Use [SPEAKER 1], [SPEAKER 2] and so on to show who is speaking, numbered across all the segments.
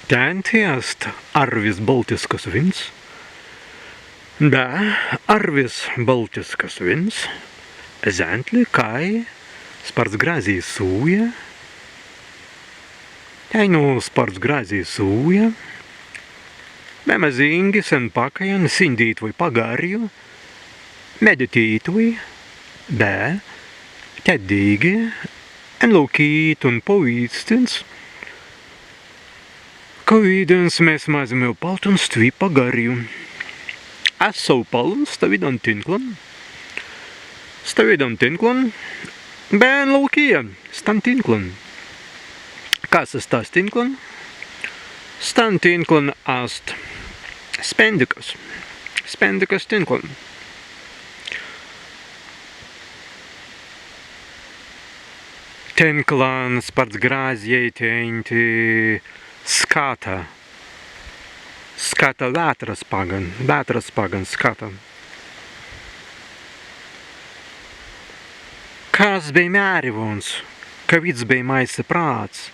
[SPEAKER 1] Tenti est arvis baltiskas vins, da arvis baltiskas vins, zentli kai sparts grazī sūja, tainu sparts grazī sūja, bemazingi sen pakajan sindītvai pagarju, meditītvai, be tedīgi, en laukīt un povīstins, Kavidens mēs mazimēju paltun stvī pagarju. Es savu palun stavidam tinklan, ben laukīja stan tinklan. Kas es tās tinklan? Stan tinklan ast spendikas tinklan. Tinklan sparts grāzjei teņti skata vētras pagan skata. Kas bija mērivons, ka vids bija maisa prāts.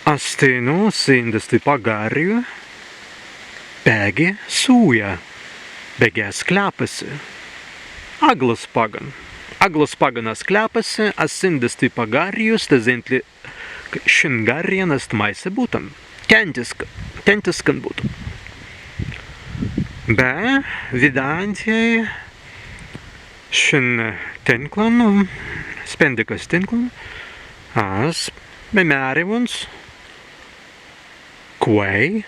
[SPEAKER 1] Astinu sindasti pagarju, bēgi sūja, bēgās kļāpasi. Aglas paganas kļāpasi, sindasti pagarju, stazintli šin garien ast maisa būtam. Tentiskan būtam. Be vidantiai šin tinklan, spendikas tinklan, as be mērivons, kuai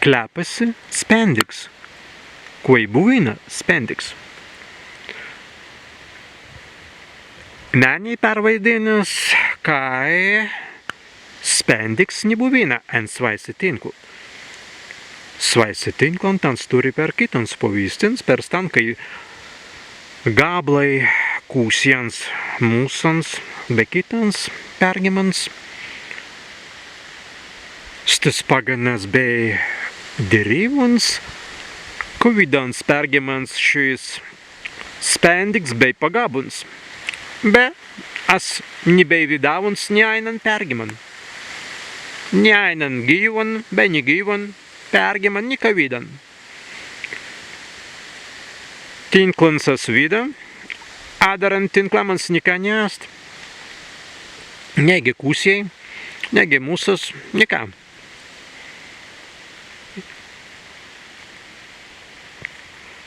[SPEAKER 1] kļāpasi spendiks, kuai buvina spendiks. Nani pervaidinas, kai spendiks nebuvina en svaisi tinklu. Svaisi tinklan tans turi per kitans povīstins, per stan, kai gablai kūsiens mūsans, be kitans pergimans. Stas paganas bei derīvons, kuvidans pergimans šīs spendiks bei pagabuns. Be as nebei vidavons neainan pergiman. Neainan gyvon, be negyvon, pergiman nikavidan. Tinklans as vida, adaran tinklamans nika neast. Negi kūsiai, negi mūsas, nika.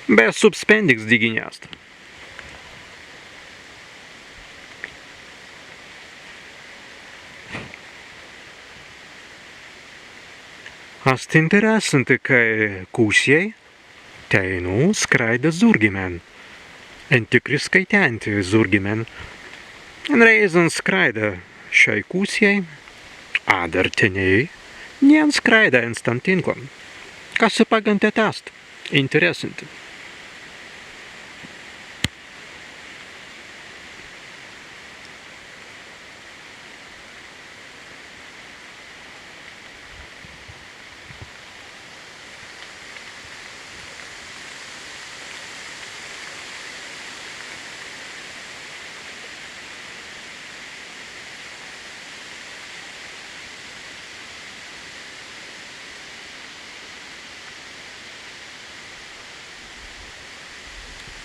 [SPEAKER 1] Be subspendiks digi neast. Ast interesanti, kai kūsiai teinu skraida zurgimen. En tikri skaitenti zurgimen. En reizan skraida šiai kūsiai, adar teniai, nien skraida en stan tinklan. Kas pagan te tast? Interesanti.